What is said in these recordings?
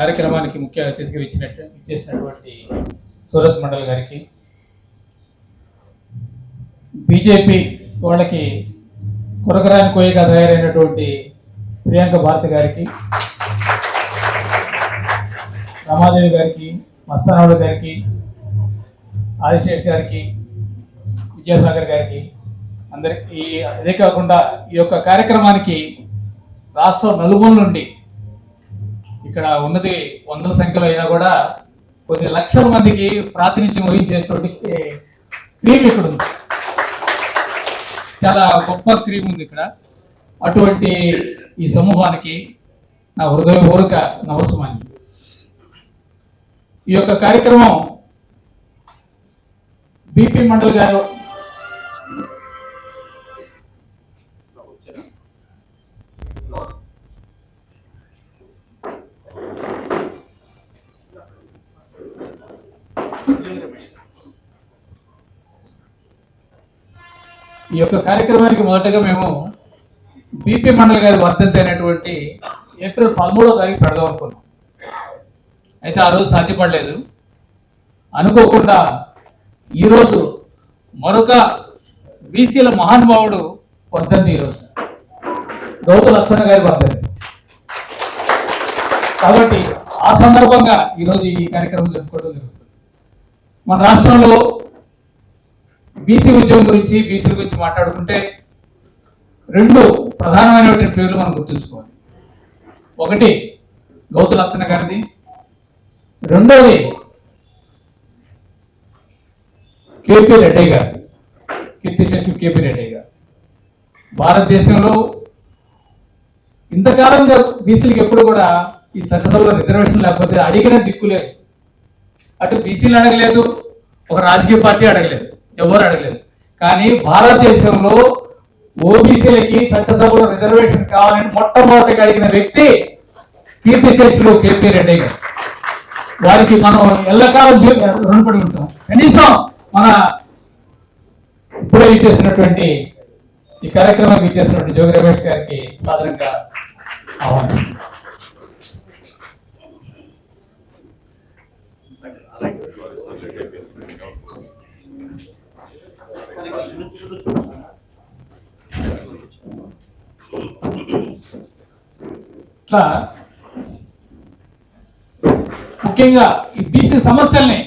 కార్యక్రమానికి ముఖ్య అతిథిగా ఇచ్చేసినటువంటి సూరజ్ మండల్ గారికి, బీజేపీ వాళ్ళకి కొరకరాని కోయగా తయారైనటువంటి ప్రియాంక భారతి గారికి, రమాదేవి గారికి, మస్తానావుడు గారికి, ఆదిశేష్ గారికి, విద్యాసాగర్ గారికి అందరికీ, అదే కాకుండా ఈ యొక్క కార్యక్రమానికి రాష్ట్రం నలుమూల నుండి, ఇక్కడ ఉన్నది వందల సంఖ్యలో అయినా కూడా కొన్ని లక్షల మందికి ప్రాతినిధ్యం వహించేటువంటి క్రీమ్ ఇక్కడ ఉంది. చాలా గొప్ప క్రీమ్ ఉంది ఇక్కడ. అటువంటి ఈ సమూహానికి నా హృదయపూర్వక నమస్కారం. ఈ యొక్క కార్యక్రమం బీపీ మండల్ గారు ఈ యొక్క కార్యక్రమానికి మొదటగా మేము బీపీ మండల్ గారి వర్ధంతి అయినటువంటి ఏప్రిల్ 13వ తారీఖు పెడదాం అనుకున్నాం. అయితే ఆ రోజు సాధ్యపడలేదు. అనుకోకుండా ఈరోజు మరొక బీసీల మహానుభావుడు వర్ధంతి, ఈరోజు గౌతు లచ్చన్న గారి వర్ధంతి. కాబట్టి ఆ సందర్భంగా ఈరోజు ఈ కార్యక్రమం జరుపుకోవడం జరుగుతుంది. మన రాష్ట్రంలో బీసీ ఉద్యమం గురించి, బీసీల గురించి మాట్లాడుకుంటే రెండు ప్రధానమైనటువంటి పేర్లు మనం గుర్తుంచుకోవాలి. ఒకటి గౌతు లచ్చన్న గారిది, రెండోది కేపీ రెడ్డి గారు, కీర్తిశేషులు కేపీ రెడ్డి గారు. భారతదేశంలో ఇంతకాలంగా బీసీలకు ఎప్పుడు కూడా ఈ చట్టసభలో రిజర్వేషన్ లేకపోతే అడిగిన దిక్కులేదు. అటు బీసీలు అడగలేదు, ఒక రాజకీయ పార్టీ అడగలేదు, ఎవరు అడగలేదు. కానీ భారతదేశంలో ఓబీసీలకి చట్టసభలో రిజర్వేషన్ కావాలని మొట్టమొదటిగా అడిగిన వ్యక్తి కీర్తిశేషులు కేపీ రెడ్డి గారు. వారికి మనం ఎల్లకాలం రుణపడి ఉంటాం. కనీసం మన ఇప్పుడే ఇచ్చేసినటువంటి ఈ కార్యక్రమానికి ఇచ్చేసినటువంటి జోగి రమేష్ గారికి సాధారణంగా ఆహ్వానం. ఇట్లా ముఖ్యంగా ఈ బీసీ సమస్యల్ని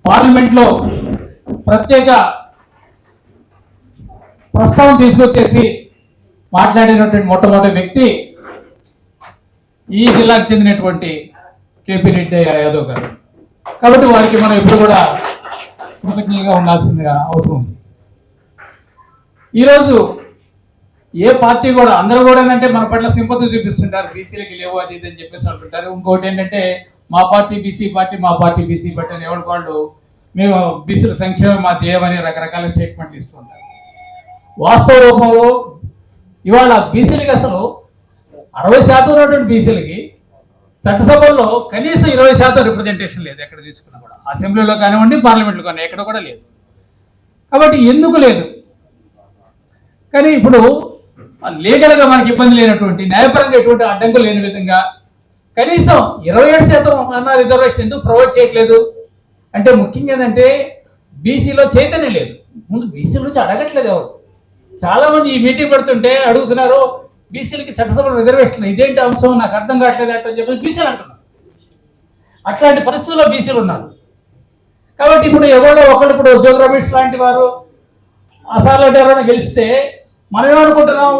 పార్లమెంట్ లో ప్రత్యేక ప్రస్తావన తీసుకొచ్చేసి మాట్లాడినటువంటి మొట్టమొదటి వ్యక్తి ఈ జిల్లాకు చెందినటువంటి కేపీ రెడ్డి యాదవ్ గారు. కాబట్టి వారికి మనం ఎప్పుడు కూడా కృతజ్ఞతగా ఉండాల్సిందిగా అవసరం ఉంది. ఈరోజు ఏ పార్టీ కూడా, అందరూ కూడా ఏంటంటే మన పట్ల సింపతి చూపిస్తుంటారు, బీసీలకి లేవు అది ఇది అని చెప్పేసి అంటుంటారు. ఇంకోటి ఏంటంటే మా పార్టీ బీసీ పార్టీ, మా పార్టీ బీసీ పార్టీ అని ఎవరి వాళ్ళు మేము బీసీల సంక్షేమం మా ధ్యేయమని రకరకాల స్టేట్మెంట్లు ఇస్తుంటారు. వాస్తవ రూపంలో ఇవాళ బీసీలకి అసలు 60% ఉన్నటువంటి బీసీలకి చట్టసభల్లో కనీసం 20% రిప్రజెంటేషన్ లేదు. ఎక్కడ తీసుకున్నా కూడా, అసెంబ్లీలో కానివ్వండి, పార్లమెంట్లో కానీ ఎక్కడ కూడా లేదు. కాబట్టి ఎందుకు లేదు? కానీ ఇప్పుడు లీగల్గా మనకి ఇబ్బంది లేనటువంటి, న్యాయపరంగా ఎటువంటి అడ్డంకులు లేని విధంగా కనీసం 27% అన్న రిజర్వేషన్ ఎందుకు ప్రొవైడ్ చేయట్లేదు అంటే, ముఖ్యంగా ఏంటంటే బీసీలో చైతన్యం లేదు. ముందు బీసీల నుంచి అడగట్లేదు ఎవరు. చాలా మంది ఈ మీటింగ్ పెడుతుంటే అడుగుతున్నారు, బీసీలకి చట్టసభలో రిజర్వేషన్ ఇదేంటి అంశం నాకు అర్థం కావట్లేదు అంటే చెప్పి బీసీలు అంటున్నారు. అట్లాంటి పరిస్థితుల్లో బీసీలు ఉన్నారు. కాబట్టి ఇప్పుడు ఎవరో ఒకళ్ళు, ఇప్పుడు జోగి రమేష్ లాంటి వారు అసార్లు ఎవరైనా గెలిస్తే మనం ఏమనుకుంటున్నాం,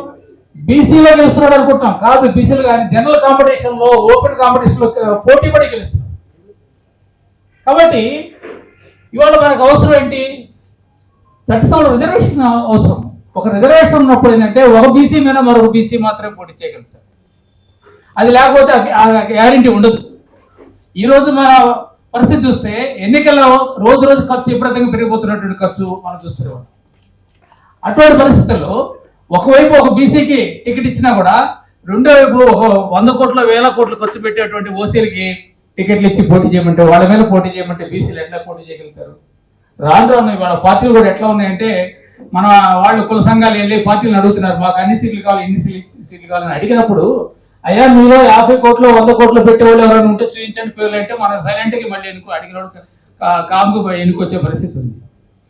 బీసీలో గెలుస్తున్నాడు అనుకుంటున్నాం. కాదు, బీసీలు కానీ జనరల్ కాంపిటీషన్లో, ఓపెన్ కాంపిటీషన్లో పోటీ పడి గెలుస్తున్నాం. కాబట్టి ఇవాళ మనకు అవసరం ఏంటి? చట్టసభలో రిజర్వేషన్ అవసరం. ఒక రిజర్వేషన్ ఉన్నప్పుడు ఏంటంటే ఒక బీసీ మీద మరొక బీసీ మాత్రమే పోటీ చేయగలుగుతారు. అది లేకపోతే గ్యారంటీ ఉండదు. ఈరోజు మన పరిస్థితి చూస్తే ఎన్నికల్లో రోజు రోజు ఖర్చు విపరీతంగా పెరిగిపోతున్నటువంటి ఖర్చు మనం చూస్తున్నాం. అటువంటి పరిస్థితుల్లో ఒకవైపు ఒక బీసీకి టికెట్ ఇచ్చినా కూడా రెండో వైపు 100 కోట్ల 1000 కోట్లు ఖర్చు పెట్టేటువంటి ఓసీలకి టికెట్లు ఇచ్చి పోటీ చేయమంటే, వాళ్ళ మీద పోటీ చేయమంటే బీసీలు ఎట్లా పోటీ చేయగలుగుతారు? రాను రాను ఇవాళ పార్టీలు కూడా ఎట్లా ఉన్నాయంటే మన వాళ్ళు కుల సంఘాలు వెళ్ళి పార్టీలను అడుగుతున్నారు, మాకు అన్ని సీట్లు కావాలి, ఇన్ని సీట్లు కావాలని అడిగినప్పుడు, అయ్యా మీలో 50 కోట్లు 100 కోట్లు పెట్టేవాళ్ళు ఎవరైనా ఉంటే చూపించండి పేర్లు అంటే మనం సైలెంట్గా మళ్ళీ అడిగిన కాముకు ఎన్నుకొచ్చే పరిస్థితి ఉంది.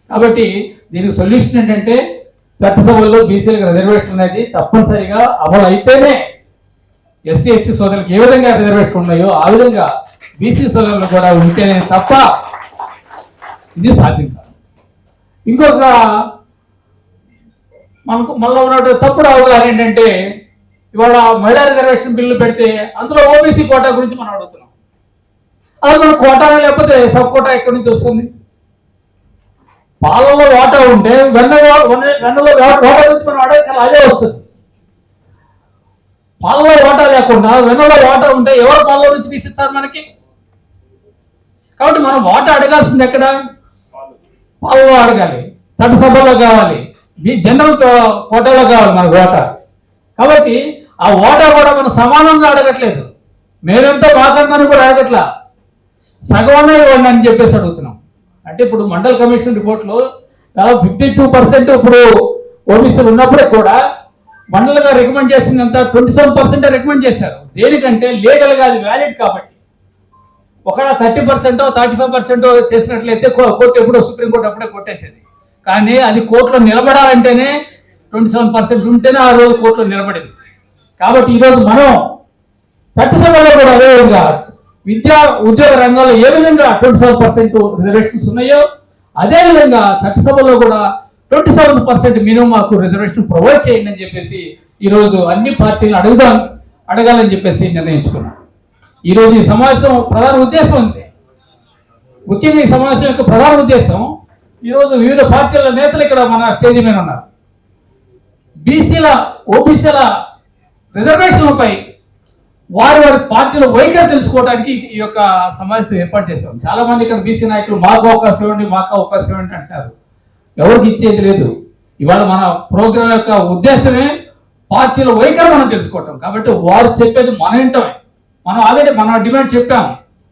కాబట్టి దీనికి సొల్యూషన్ ఏంటంటే చట్టసభల్లో బీసీలకు రిజర్వేషన్ అనేది తప్పనిసరిగా అమలు అయితేనే ఎస్సీ ఎస్టీ సోదరులకు ఏ విధంగా రిజర్వేషన్ ఉన్నాయో ఆ విధంగా బీసీ సోదరులు కూడా ఉంటేనే తప్ప ఇది సాధ్యం కాదు. ఇంకొక మనకు మళ్ళీ ఉన్నట్టు తప్పుడు అవగాహన ఏంటంటే, ఇవాళ మహిళా రిజర్వేషన్ బిల్లు పెడితే అందులో ఓబీసీ కోటా గురించి మనం అడుగుతున్నాం. అది మన కోటా లేకపోతే సబ్ కోటా ఎక్కడి నుంచి వస్తుంది? పాలలో వాటా ఉంటే వెన్నలో వాటా గురించి మనం అడగగల అదే వస్తుంది. పాలలో వాటా లేకుండా వెన్నలో వాటా ఉంటే ఎవరు పాలలో నుంచి తీసిస్తారు మనకి? కాబట్టి మనం వాటా అడగాల్సింది ఎక్కడ? పాలలో అడగాలి, చట్టసభలో కావాలి, జనరల్ కోటాలో కావాలి మనకు ఓటా. కాబట్టి ఆ ఓటా కూడా మనం సమానంగా అడగట్లేదు, మేమెంతో మాకందని కూడా అడగట్లా, సగమనే ఇవ్వండి అని చెప్పేసి అడుగుతున్నాం. అంటే ఇప్పుడు మండల్ కమిషన్ రిపోర్ట్లో దాదాపు 52% ఇప్పుడు ఓబీసీలు ఉన్నప్పుడే కూడా మండలిగా రికమెండ్ చేసిందంతా 27% రికమెండ్ చేశారు. దేనికంటే లీగల్గా అది వ్యాలిడ్ కాబట్టి. ఒకవేళ 30% 35% చేసినట్లయితే కోర్టు ఎప్పుడో సుప్రీంకోర్టు అప్పుడే కొట్టేసేది. కానీ అది కోర్టులో నిలబడాలంటేనే 27% ఉంటేనే ఆ రోజు కోర్టులో నిలబడింది. కాబట్టి ఈరోజు మనం చట్టసభలో కూడా అదేవిధంగా విద్యా ఉద్యోగ రంగంలో ఏ విధంగా 27% రిజర్వేషన్స్ ఉన్నాయో అదేవిధంగా చట్టసభలో కూడా 27% మినిమం మాకు రిజర్వేషన్ ప్రొవైడ్ చేయండి అని చెప్పేసి ఈరోజు అన్ని పార్టీలు అడగాలని చెప్పేసి నిర్ణయించుకున్నాం. ఈరోజు ఈ సమావేశం ప్రధాన ఉద్దేశం ఉంది. ముఖ్యంగా ఈ సమావేశం యొక్క ప్రధాన ఉద్దేశం, ఈరోజు వివిధ పార్టీల నేతలు ఇక్కడ మన స్టేజ్ మీద ఉన్నారు. బీసీల ఓబీసీల రిజర్వేషన్లపై వారి పార్టీల వైఖరి తెలుసుకోవడానికి ఈ యొక్క సమావేశం ఏర్పాటు చేస్తాం. చాలా మంది ఇక్కడ బీసీ నాయకులు మాకు అవకాశం ఇవ్వండి, మాకు అవకాశం ఇవ్వండి అంటారు. ఎవరికి ఇచ్చేది లేదు. ఇవాళ మన ప్రోగ్రాం యొక్క ఉద్దేశమే పార్టీల వైఖరి మనం తెలుసుకోవటం. కాబట్టి వారు చెప్పేది మన వింటమే. మనం ఆల్రెడీ మన డిమాండ్ చెప్పాం.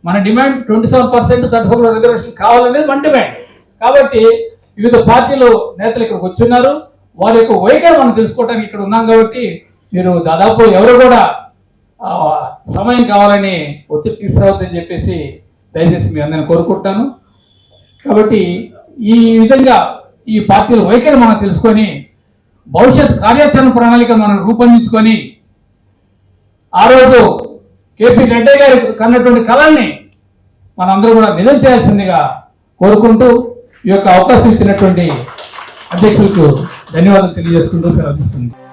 మన డిమాండ్ 27% చట్టసభలో రిజర్వేషన్ కావాలనేది మన డిమాండ్. కాబట్టి వివిధ పార్టీలు నేతలు ఇక్కడికి వచ్చున్నారు. వారి యొక్క వైఖరి మనం తెలుసుకోవడానికి ఇక్కడ ఉన్నాం. కాబట్టి మీరు దాదాపు ఎవరు కూడా సమయం కావాలని ఒత్తిడి తీసుకురావద్దని చెప్పేసి దయచేసి మీ అందరిని కోరుకుంటాను. కాబట్టి ఈ విధంగా ఈ పార్టీల వైఖరి మనం తెలుసుకొని భవిష్యత్ కార్యాచరణ ప్రణాళిక మనం రూపొందించుకొని ఆ రోజు కేపీ రెడ్డి గారు కన్నటువంటి కళల్ని మనందరూ కూడా నిజం చేయాల్సిందిగా కోరుకుంటూ ఈ యొక్క అవకాశం ఇచ్చినటువంటి అధ్యక్షులకు ధన్యవాదాలు తెలియజేసుకుంటూ సెలవు.